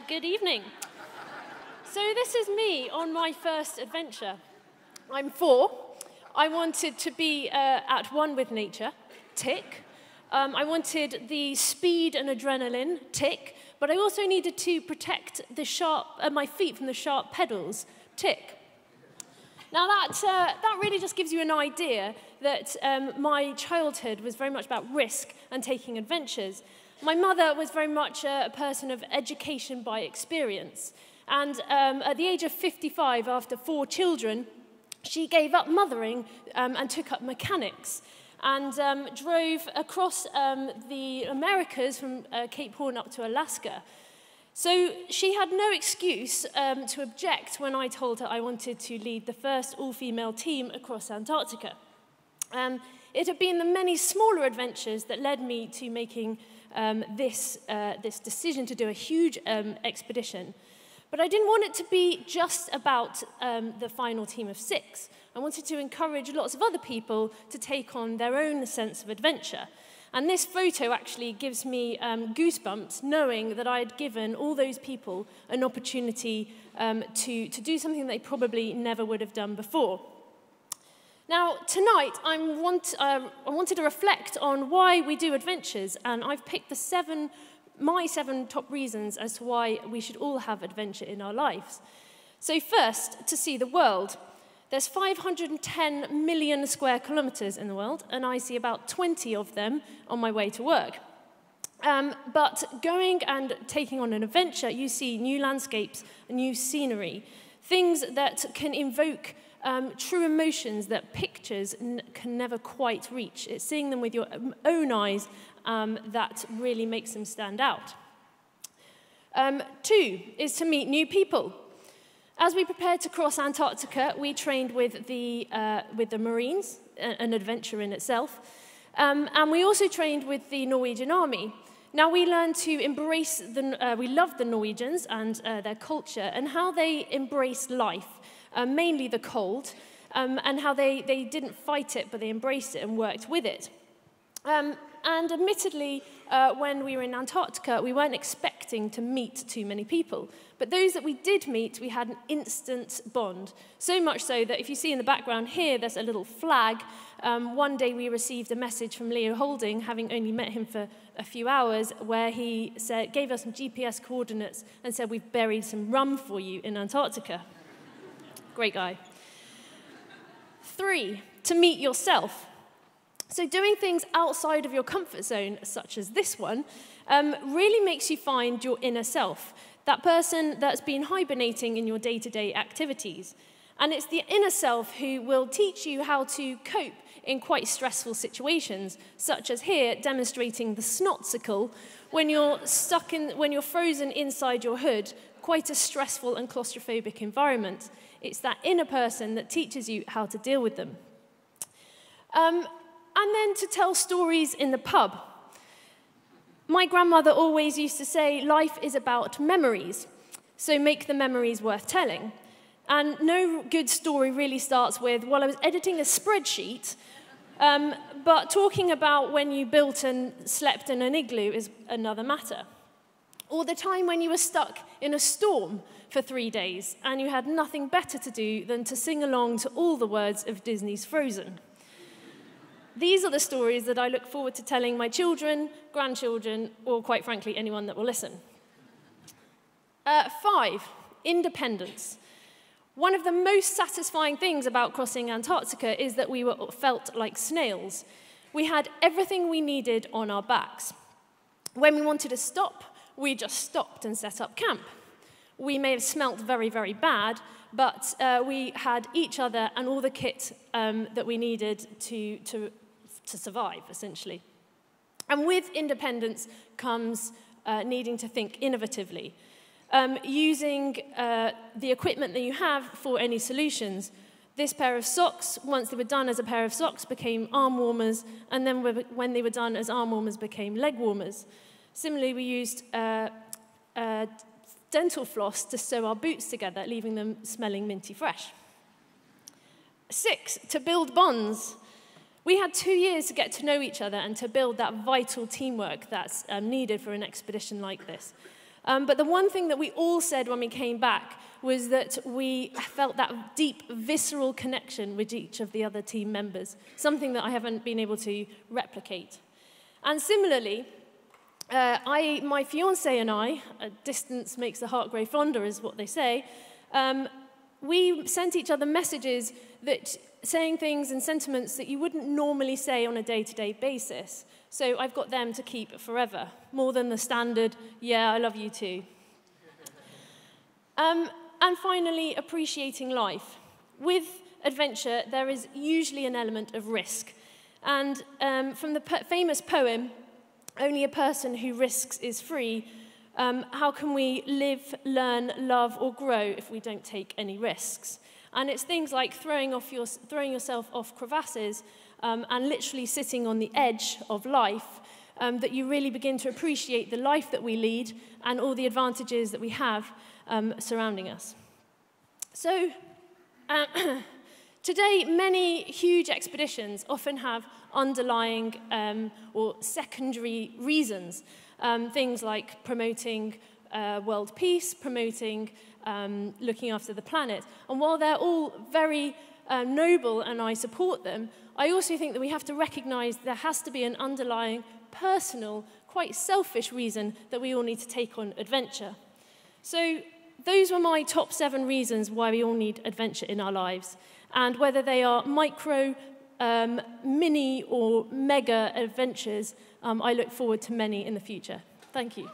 Good evening. So this is me on my first adventure. I'm 4. I wanted to be at one with nature, tick. I wanted the speed and adrenaline, tick. But I also needed to protect my feet from the sharp pedals, tick. Now that really just gives you an idea that my childhood was very much about risk and taking adventures. My mother was very much a person of education by experience. And at the age of 55, after 4 children, she gave up mothering and took up mechanics and drove across the Americas from Cape Horn up to Alaska. So she had no excuse to object when I told her I wanted to lead the first all-female team across Antarctica. It had been the many smaller adventures that led me to making this decision to do a huge expedition. But I didn't want it to be just about the final team of 6. I wanted to encourage lots of other people to take on their own sense of adventure. And this photo actually gives me goosebumps, knowing that I had given all those people an opportunity to do something they probably never would have done before. Now, tonight, I wanted to reflect on why we do adventures, and I've picked my 7 top reasons as to why we should all have adventure in our lives. So first, to see the world. There's 510 million square kilometers in the world, and I see about 20 of them on my way to work. But going and taking on an adventure, you see new landscapes, new scenery, things that can invoke true emotions that pictures can never quite reach. It's seeing them with your own eyes that really makes them stand out. 2 is to meet new people. As we prepared to cross Antarctica, we trained with the Marines, an adventure in itself, and we also trained with the Norwegian Army. Now we learned to embrace, we loved the Norwegians and their culture and how they embraced life, mainly the cold, and how they didn't fight it, but they embraced it and worked with it. And admittedly, when we were in Antarctica, we weren't expecting to meet too many people. But those that we did meet, we had an instant bond. So much so that if you see in the background here, there's a little flag. One day we received a message from Leo Holding, having only met him for a few hours, where he gave us some GPS coordinates and said, "We've buried some rum for you in Antarctica." Great guy. 3, to meet yourself. So doing things outside of your comfort zone, such as this one, really makes you find your inner self, that person that's been hibernating in your day-to-day activities. And it's the inner self who will teach you how to cope in quite stressful situations, such as here, demonstrating the snotsicle, when you're frozen inside your hood, quite a stressful and claustrophobic environment. It's that inner person that teaches you how to deal with them. And then to tell stories in the pub. My grandmother always used to say, life is about memories, so make the memories worth telling. And no good story really starts with, well, I was editing a spreadsheet, but talking about when you built and slept in an igloo is another matter. Or the time when you were stuck in a storm for 3 days, and you had nothing better to do than to sing along to all the words of Disney's Frozen. These are the stories that I look forward to telling my children, grandchildren, or quite frankly, anyone that will listen. 5, independence. One of the most satisfying things about crossing Antarctica is that we felt like snails. We had everything we needed on our backs. When we wanted to stop, we just stopped and set up camp. We may have smelt very, very bad, but we had each other and all the kit that we needed to survive, essentially. And with independence comes needing to think innovatively, using the equipment that you have for any solutions. This pair of socks, once they were done as a pair of socks, became arm warmers, and then when they were done as arm warmers, became leg warmers. Similarly, we used dental floss to sew our boots together, leaving them smelling minty fresh. 6, to build bonds. We had 2 years to get to know each other and to build that vital teamwork that's needed for an expedition like this. But the one thing that we all said when we came back was that we felt that deep, visceral connection with each of the other team members, something that I haven't been able to replicate. And similarly, my fiancé and I, distance makes the heart grow fonder is what they say, we sent each other messages that saying things and sentiments that you wouldn't normally say on a day-to-day basis. So I've got them to keep forever, more than the standard, yeah, I love you too. And finally, appreciating life. With adventure, there is usually an element of risk. And from the famous poem, "Only a person who risks is free," how can we live, learn, love, or grow if we don't take any risks? And it's things like throwing yourself off crevasses and literally sitting on the edge of life that you really begin to appreciate the life that we lead and all the advantages that we have surrounding us. So today, many huge expeditions often have underlying or secondary reasons, things like promoting world peace, promoting looking after the planet. And while they're all very noble and I support them, I also think that we have to recognize there has to be an underlying personal, quite selfish reason that we all need to take on adventure. So those were my top 7 reasons why we all need adventure in our lives. And whether they are micro, mini or mega adventures, I look forward to many in the future. Thank you.